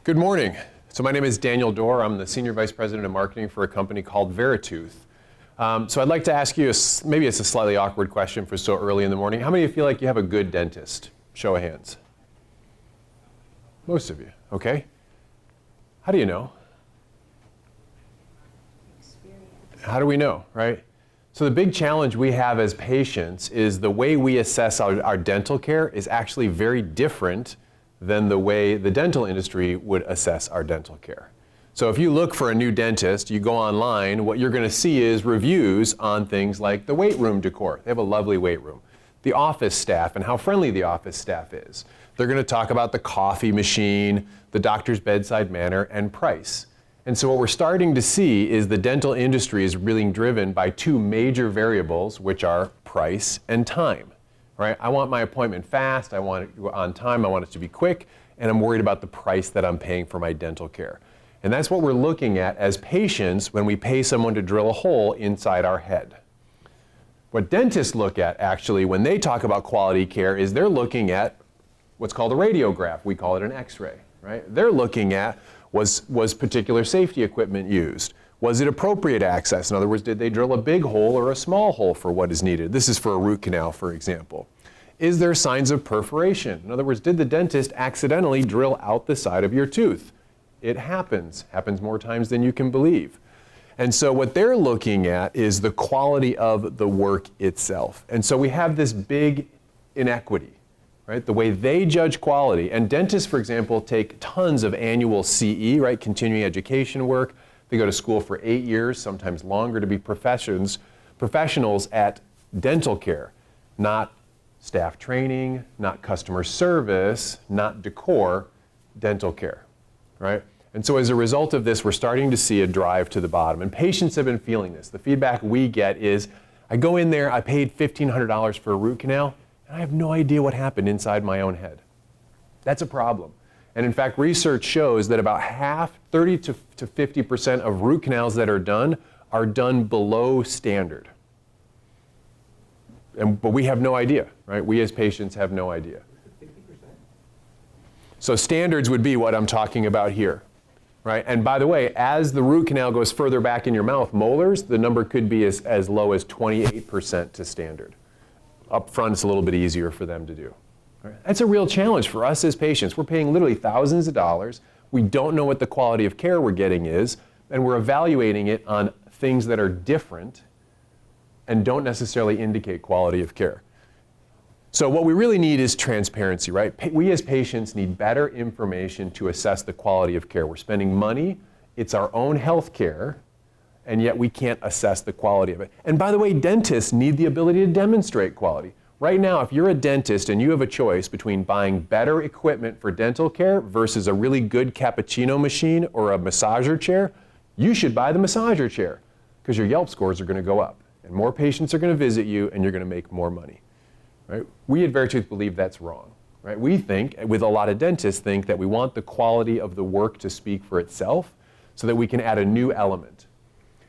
Good morning. So my name is Daniel Dorr. I'm the Senior Vice President of Marketing for a company called Veritooth. So I'd like to ask you, maybe it's a slightly awkward question for so early in the morning. How many of you feel like you have a good dentist? Show of hands. Most of you, okay. How do you know? How do we know, right? So the big challenge we have as patients is the way we assess our dental care is actually very different than the way the dental industry would assess our dental care. So if you look for a new dentist, you go online, what you're going to see is reviews on things like the weight room decor. They have a lovely weight room. The office staff and how friendly the office staff is. They're going to talk about the coffee machine, the doctor's bedside manner, and price. And so what we're starting to see is the dental industry is really driven by two major variables, which are price and time. Right? I want my appointment fast, I want it on time, I want it to be quick, and I'm worried about the price that I'm paying for my dental care. And that's what we're looking at as patients when we pay someone to drill a hole inside our head. What dentists look at actually when they talk about quality care is they're looking at what's called a radiograph. We call it an x-ray, right? They're looking at was particular safety equipment used? Was it appropriate access? In other words, did they drill a big hole or a small hole for what is needed? This is for a root canal, for example. Is there signs of perforation? In other words, did the dentist accidentally drill out the side of your tooth? It happens more times than you can believe. And so what they're looking at is the quality of the work itself. And so we have this big inequity, right? The way they judge quality. And dentists, for example, take tons of annual CE, right? Continuing education work. They go to school for 8 years, sometimes longer, to be professionals at dental care, not staff training, not customer service, not decor, dental care, right? And so as a result of this, we're starting to see a drive to the bottom. And patients have been feeling this. The feedback we get is, I go in there, I paid $1,500 for a root canal, and I have no idea what happened inside my own head. That's a problem. And in fact, research shows that about half, 30 to 50% of root canals that are done below standard. But we have no idea, right? We as patients have no idea. 50%? So standards would be what I'm talking about here, right? And by the way, as the root canal goes further back in your mouth, molars, the number could be as low as 28% to standard. Up front, it's a little bit easier for them to do. That's a real challenge for us as patients. We're paying literally thousands of dollars. We don't know what the quality of care we're getting is, and we're evaluating it on things that are different and don't necessarily indicate quality of care. So what we really need is transparency, right? We as patients need better information to assess the quality of care. We're spending money, it's our own health care, and yet we can't assess the quality of it. And by the way, dentists need the ability to demonstrate quality. Right now, if you're a dentist and you have a choice between buying better equipment for dental care versus a really good cappuccino machine or a massager chair, you should buy the massager chair because your Yelp scores are going to go up and more patients are going to visit you and you're going to make more money. Right? We at Veritooth believe that's wrong. Right? We think, with a lot of dentists, think that we want the quality of the work to speak for itself so that we can add a new element.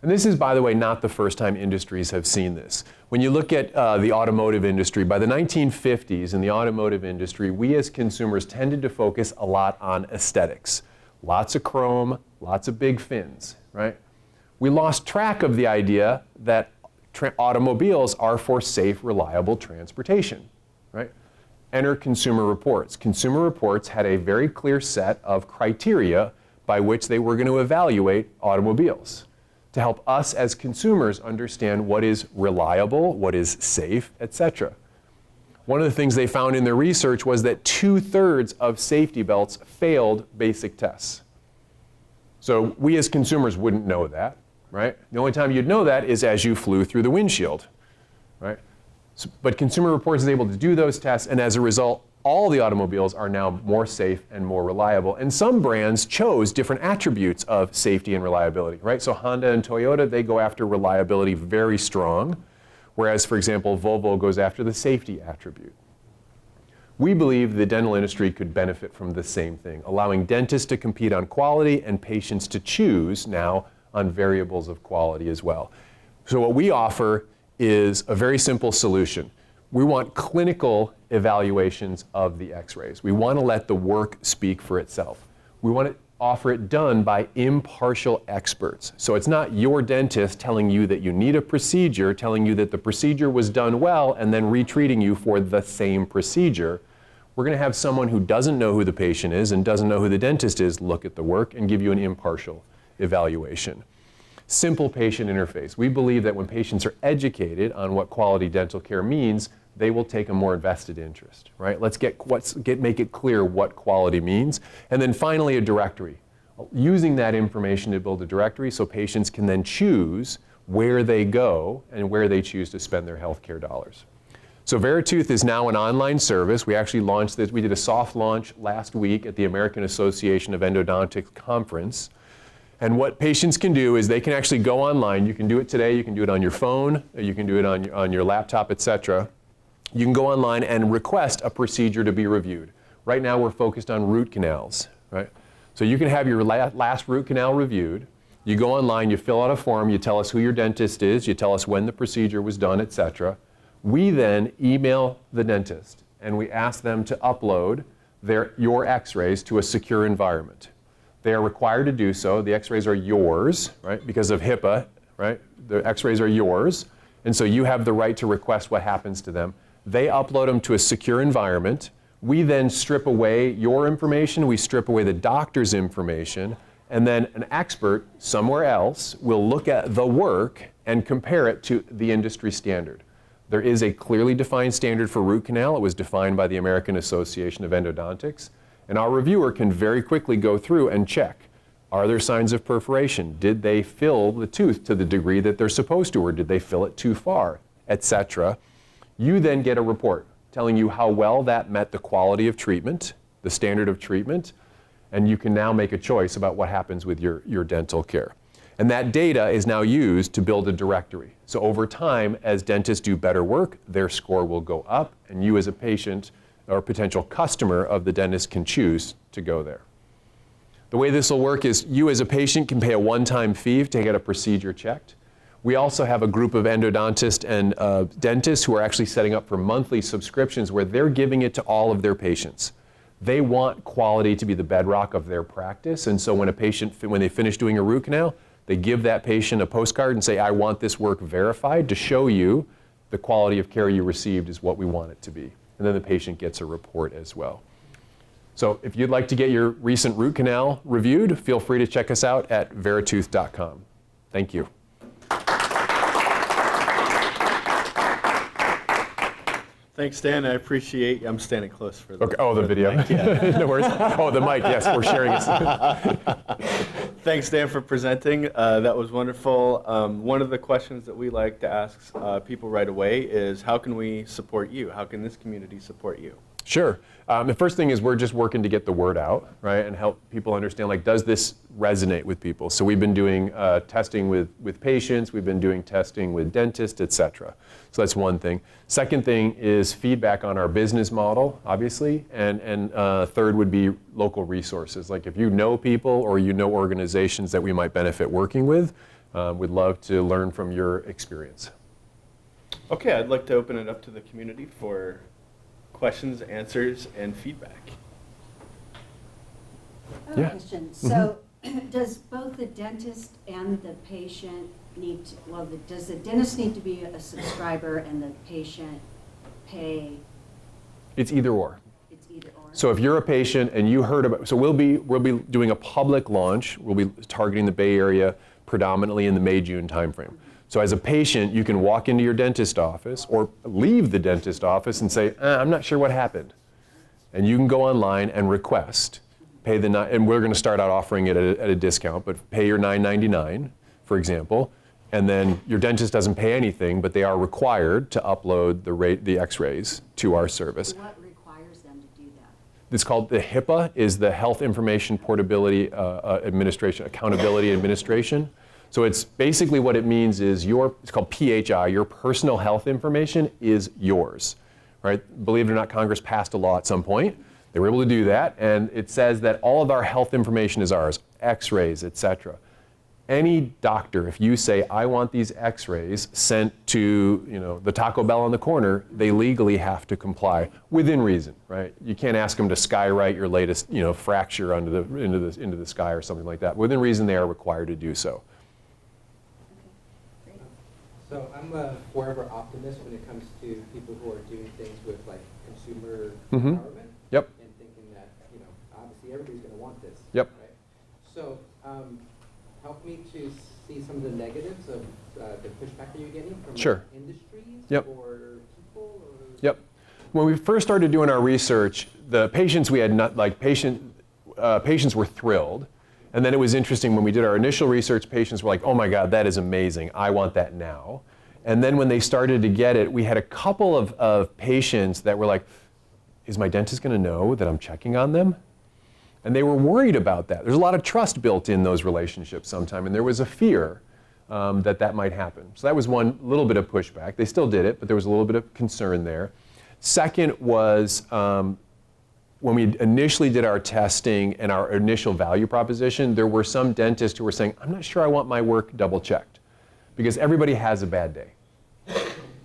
And this is, by the way, not the first time industries have seen this. When you look at the automotive industry, by the 1950s in the automotive industry, we as consumers tended to focus a lot on aesthetics. Lots of chrome, lots of big fins, right? We lost track of the idea that automobiles are for safe, reliable transportation, right? Enter Consumer Reports. Consumer Reports had a very clear set of criteria by which they were going to evaluate automobiles, to help us as consumers understand what is reliable, what is safe, etc. One of the things they found in their research was that 2/3 of safety belts failed basic tests. So we as consumers wouldn't know that, right? The only time you'd know that is as you flew through the windshield, right? But Consumer Reports is able to do those tests, and as a result, all the automobiles are now more safe and more reliable. And some brands chose different attributes of safety and reliability, right? So Honda and Toyota, they go after reliability very strong, whereas, for example, Volvo goes after the safety attribute. We believe the dental industry could benefit from the same thing, allowing dentists to compete on quality and patients to choose now on variables of quality as well. So what we offer is a very simple solution. We want clinical evaluations of the x-rays. We want to let the work speak for itself. We want to offer it done by impartial experts. So it's not your dentist telling you that you need a procedure, telling you that the procedure was done well, and then retreating you for the same procedure. We're going to have someone who doesn't know who the patient is and doesn't know who the dentist is look at the work and give you an impartial evaluation. Simple patient interface. We believe that when patients are educated on what quality dental care means, they will take a more vested interest, right? Let's make it clear what quality means. And then finally, a directory. Using that information to build a directory so patients can then choose where they go and where they choose to spend their healthcare dollars. So Veritooth is now an online service. We actually launched this. We did a soft launch last week at the American Association of Endodontics conference. And what patients can do is they can actually go online. You can do it today. You can do it on your phone. You can do it on your laptop, etc. You can go online and request a procedure to be reviewed. Right now we're focused on root canals, right? So you can have your last root canal reviewed. You go online, you fill out a form, you tell us who your dentist is, you tell us when the procedure was done, etc. We then email the dentist and we ask them to upload your x-rays to a secure environment. They are required to do so. The x-rays are yours, right? Because of HIPAA, right? The x-rays are yours. And so you have the right to request what happens to them. They upload them to a secure environment. We then strip away your information, we strip away the doctor's information, and then an expert somewhere else will look at the work and compare it to the industry standard. There is a clearly defined standard for root canal. It was defined by the American Association of Endodontics. And our reviewer can very quickly go through and check. Are there signs of perforation? Did they fill the tooth to the degree that they're supposed to, or did they fill it too far, etc.? You then get a report telling you how well that met the quality of treatment, the standard of treatment, and you can now make a choice about what happens with your dental care. And that data is now used to build a directory. So over time, as dentists do better work, their score will go up, and you as a patient or potential customer of the dentist can choose to go there. The way this will work is you as a patient can pay a one-time fee to get a procedure checked. We also have a group of endodontists and dentists who are actually setting up for monthly subscriptions where they're giving it to all of their patients. They want quality to be the bedrock of their practice, and so when they finish doing a root canal, they give that patient a postcard and say, I want this work verified to show you the quality of care you received is what we want it to be. And then the patient gets a report as well. So if you'd like to get your recent root canal reviewed, feel free to check us out at veritooth.com. Thank you. Thanks, Dan. I appreciate you. I'm standing close for the, okay. Oh, the video. Mic, yeah. No worries. Oh, the mic. Yes, we're sharing it. Thanks, Dan, for presenting. That was wonderful. One of the questions that we like to ask people right away is, how can we support you? How can this community support you? Sure. The first thing is we're just working to get the word out, right, and help people understand, like, does this resonate with people? So we've been doing testing with patients, we've been doing testing with dentists, etc. So that's one thing. Second thing is feedback on our business model, obviously, and third would be local resources. Like if you know people or you know organizations that we might benefit working with, we'd love to learn from your experience. Okay, I'd like to open it up to the community for questions, answers, and feedback. I have a question. So does both the dentist and the patient need to, well, does the dentist need to be a subscriber and the patient pay? It's either or. It's either or. So if you're a patient and you heard about, so we'll be doing a public launch. We'll be targeting the Bay Area predominantly in the May-June timeframe. So as a patient, you can walk into your dentist office or leave the dentist office and say, I'm not sure what happened. And you can go online and request, and we're going to start out offering it at a discount, but pay your $9.99, for example, and then your dentist doesn't pay anything, but they are required to upload the x-rays to our service. What requires them to do that? It's called the HIPAA, is the Health Information Portability Administration, Accountability Administration. So it's basically what it means is it's called PHI, your personal health information is yours, right? Believe it or not, Congress passed a law at some point. They were able to do that, and it says that all of our health information is ours, x-rays, etc. any doctor, if you say, I want these x-rays sent to the Taco Bell on the corner, they legally have to comply within reason, right? You can't ask them to skywrite your latest fracture into the sky or something like that. Within reason, they are required to do so. So I'm a forever optimist when it comes to people who are doing things with like consumer empowerment. Yep. And thinking that, obviously everybody's going to want this. Yep. Right? So help me to see some of the negatives of the pushback that you're getting from Sure. industries Yep. or people. Or Yep. When we first started doing our research, the patients we had patients were thrilled. And then it was interesting when we did our initial research, patients were like, oh my God, that is amazing. I want that now. And then when they started to get it, we had a couple of patients that were like, is my dentist going to know that I'm checking on them? And they were worried about that. There's a lot of trust built in those relationships sometimes, and there was a fear that might happen. So that was one little bit of pushback. They still did it, but there was a little bit of concern there. Second was when we initially did our testing and our initial value proposition, there were some dentists who were saying, I'm not sure I want my work double checked, because everybody has a bad day,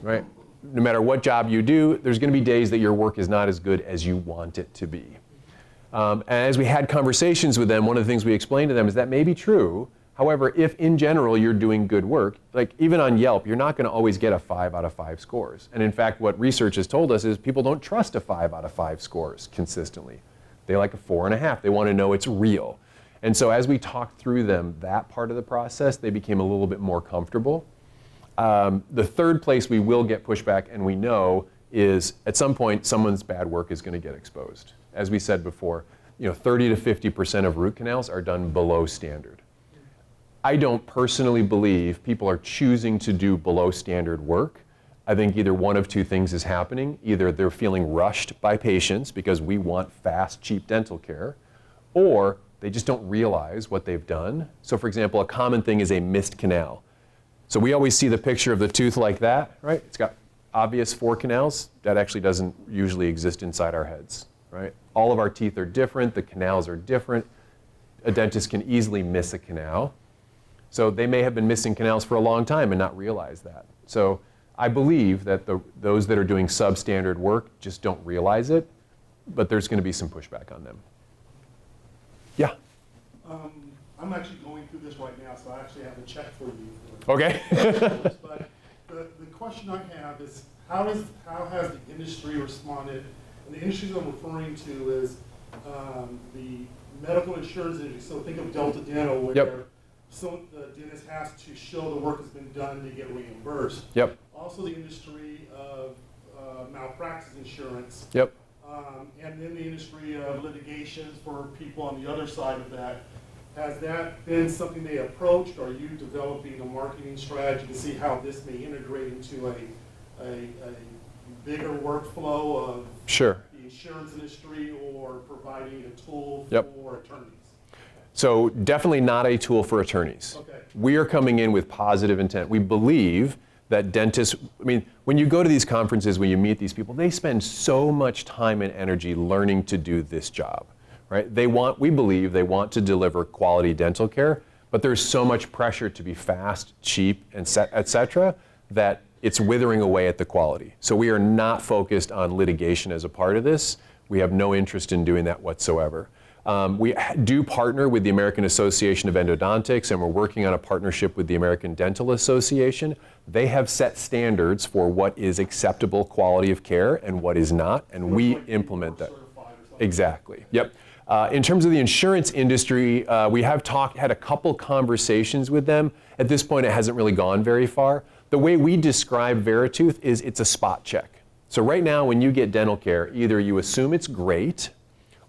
right? No matter what job you do, there's going to be days that your work is not as good as you want it to be. And as we had conversations with them, one of the things we explained to them is that may be true. However, if in general you're doing good work, like even on Yelp, you're not going to always get a 5 out of 5 scores. And in fact, what research has told us is people don't trust a 5 out of 5 scores consistently. They like a 4.5. They want to know it's real. And so as we talked through them that part of the process, they became a little bit more comfortable. The third place we will get pushback, and we know, is at some point someone's bad work is going to get exposed. As we said before, 30 to 50% of root canals are done below standard. I don't personally believe people are choosing to do below standard work. I think either one of two things is happening. Either they're feeling rushed by patients because we want fast, cheap dental care, or they just don't realize what they've done. So for example, a common thing is a missed canal. So we always see the picture of the tooth like that, right? It's got obvious 4 canals. That actually doesn't usually exist inside our heads, right? All of our teeth are different. The canals are different. A dentist can easily miss a canal. So they may have been missing canals for a long time and not realize that. So I believe that those that are doing substandard work just don't realize it, but there's going to be some pushback on them. Yeah? I'm actually going through this right now, so I actually have a check for you. Okay. But the question I have is, how has the industry responded? And the industry that I'm referring to is the medical insurance industry. So think of Delta Dental, where Yep. So the dentist has to show the work has been done to get reimbursed. Yep. Also the industry of malpractice insurance. Yep. And then the industry of litigations for people on the other side of that. Has that been something they approached? Are you developing a marketing strategy to see how this may integrate into a bigger workflow of Sure. the insurance industry, or providing a tool Yep. for attorneys? So definitely not a tool for attorneys. Okay. We are coming in with positive intent. We believe that dentists, when you go to these conferences, when you meet these people, they spend so much time and energy learning to do this job, right? We believe they want to deliver quality dental care, but there's so much pressure to be fast, cheap, and et cetera, that it's withering away at the quality. So we are not focused on litigation as a part of this. We have no interest in doing that whatsoever. We do partner with the American Association of Endodontics, and we're working on a partnership with the American Dental Association. They have set standards for what is acceptable quality of care and what is not, and we implement that. Exactly. Yep. In terms of the insurance industry, we have had a couple conversations with them. At this point, it hasn't really gone very far. The way we describe Veritooth is it's a spot check. So right now, when you get dental care, either you assume it's great,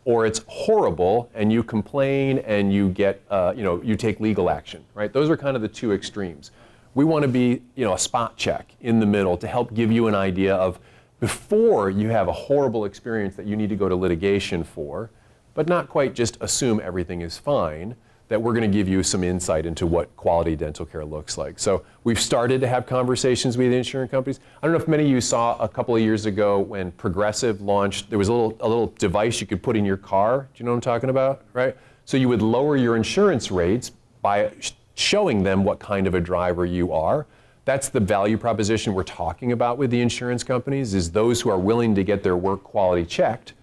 or it's horrible, and you complain and you get, you take legal action, right? Those are kind of the two extremes. We want to be, a spot check in the middle to help give you an idea of before you have a horrible experience that you need to go to litigation for, but not quite just assume everything is fine, that we're going to give you some insight into what quality dental care looks like. So we've started to have conversations with the insurance companies. I don't know if many of you saw a couple of years ago when Progressive launched, there was a little device you could put in your car. Do you know what I'm talking about, right? So you would lower your insurance rates by showing them what kind of a driver you are. That's the value proposition we're talking about with the insurance companies, is those who are willing to get their work quality checked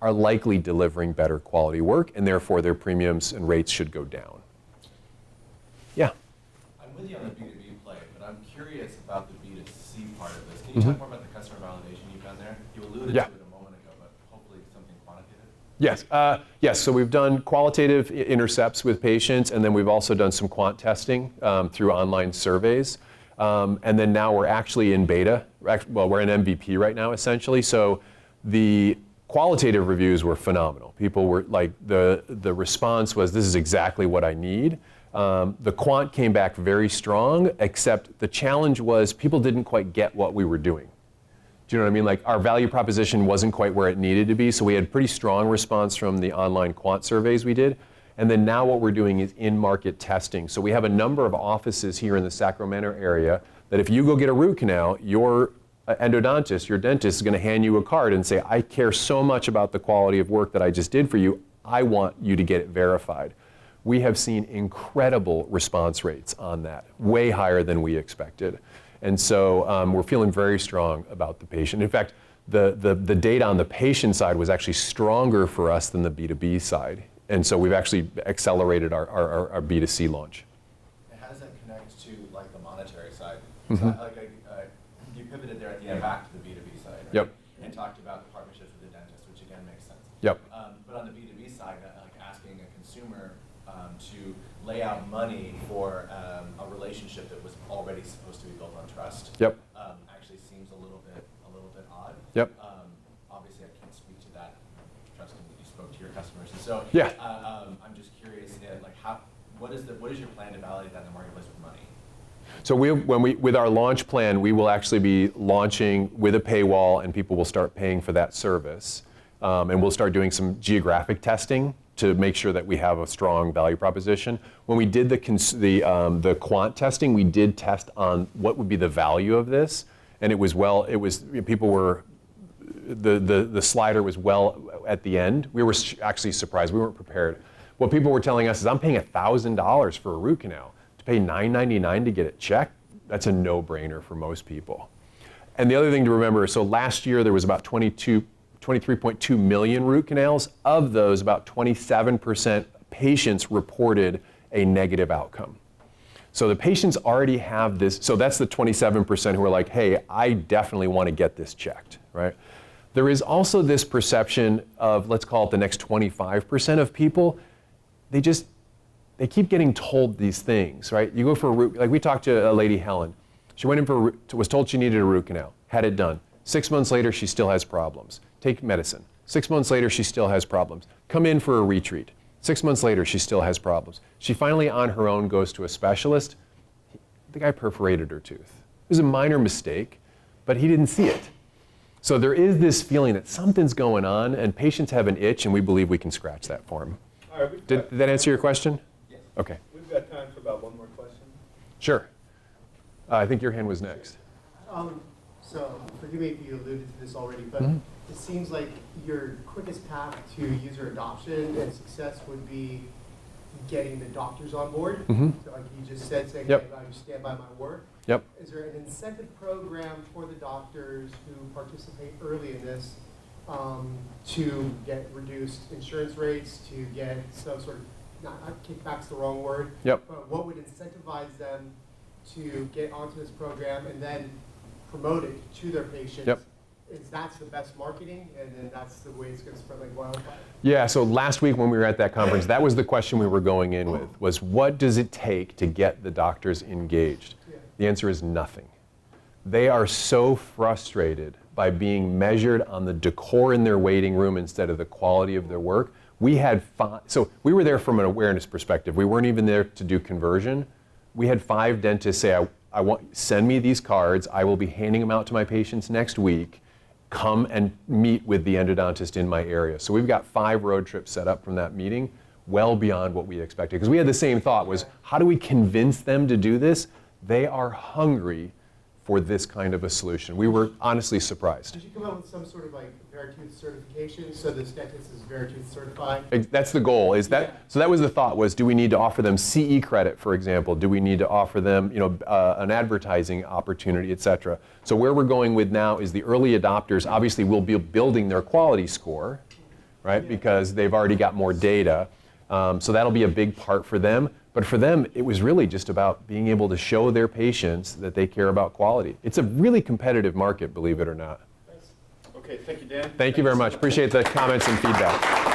are likely delivering better quality work, and therefore their premiums and rates should go down. Yeah? I'm with you on the B2B play, but I'm curious about the B2C part of this. Can you talk more about the customer validation you've done there? You alluded to it a moment ago, but hopefully something quantitative. Yes. Yes. So we've done qualitative intercepts with patients, and then we've also done some quant testing through online surveys. And then now we're actually in beta. Well, we're in MVP right now, essentially. So the qualitative reviews were phenomenal. People were like, the response was, this is exactly what I need. The quant came back very strong, except the challenge was people didn't quite get what we were doing. Do you know what I mean? Like, our value proposition wasn't quite where it needed to be, so we had pretty strong response from the online quant surveys we did. And then now what we're doing is in-market testing. So we have a number of offices here in the Sacramento area that if you go get a root canal, your endodontist, your dentist is going to hand you a card and say, I care so much about the quality of work that I just did for you, I want you to get it verified. We have seen incredible response rates on that, way higher than we expected. And so we're feeling very strong about the patient. In fact, the data on the patient side was actually stronger for us than the B2B side. And so we've actually accelerated our B2C launch. And how does that connect to like the monetary side? Mm-hmm. So, you pivoted there at the end back to the B2B side, right? Yep. And talked about the partnerships with the dentist, which again makes sense. Yep. But on the B2B side, like asking a consumer to lay out money for a relationship that was already supposed to be built on trust. Yep. Actually seems a little bit odd. Yep. Obviously, I can't speak to that, trusting that you spoke to your customers. And so, Yeah. I'm just curious, like, what is your plan to validate that in the marketplace with money? So with our launch plan, we will actually be launching with a paywall, and people will start paying for that service. And we'll start doing some geographic testing to make sure that we have a strong value proposition. When we did the quant testing, we did test on what would be the value of this, and people were, the slider was well at the end. We were actually surprised. We weren't prepared. What people were telling us is, I'm paying $1,000 for a root canal. To pay $9.99 to get it checked, that's a no-brainer for most people. And the other thing to remember, so last year there was about 23.2 million root canals. Of those, about 27% patients reported a negative outcome. So the patients already have this, so that's the 27% who are like, hey, I definitely want to get this checked, right? There is also this perception of, let's call it the next 25% of people, they keep getting told these things, right? You go for a root, like we talked to a lady, Helen. She went in was told she needed a root canal, had it done. 6 months later, she still has problems. Take medicine. 6 months later, she still has problems. Come in for a retreat. 6 months later, she still has problems. She finally, on her own, goes to a specialist. The guy perforated her tooth. It was a minor mistake, but he didn't see it. So there is this feeling that something's going on, and patients have an itch, and we believe we can scratch that for them. All right, Did that answer your question? Yes. Okay. We've got time for about one more question. Sure. I think your hand was next. So forgive me if you alluded to this already, but it seems like your quickest path to user adoption and success would be getting the doctors on board. So like you just said, saying, Yep. hey, I stand by my work. Yep. Is there an incentive program for the doctors who participate early in this to get reduced insurance rates, to get some sort of, not kickback's the wrong word, Yep. but what would incentivize them to get onto this program and then promote it to their patients? Yep. Is that's the best marketing, and then that's the way it's going to spread like wildfire? Yeah, so last week when we were at that conference, that was the question we were going in with, was what does it take to get the doctors engaged? Yeah. The answer is nothing. They are so frustrated by being measured on the decor in their waiting room instead of the quality of their work. We had so we were there from an awareness perspective. We weren't even there to do conversion. We had 5 dentists say, send me these cards. I will be handing them out to my patients next week. Come and meet with the endodontist in my area. So we've got 5 road trips set up from that meeting, well beyond what we expected. Because we had the same thought, was how do we convince them to do this? They are hungry for this kind of a solution. We were honestly surprised. Did you come up with some sort of like Veritooth certification so this dentist is Veritooth certified? That's the goal. Is that Yeah. so? That was the thought. Was do we need to offer them CE credit, for example? Do we need to offer them, an advertising opportunity, et cetera? So where we're going with now is the early adopters. Obviously, will be building their quality score, right? Because they've already got more data. So that'll be a big part for them. But for them, it was really just about being able to show their patients that they care about quality. It's a really competitive market, believe it or not. Okay, thank you, Dan. Thank you very much. Appreciate the comments and feedback.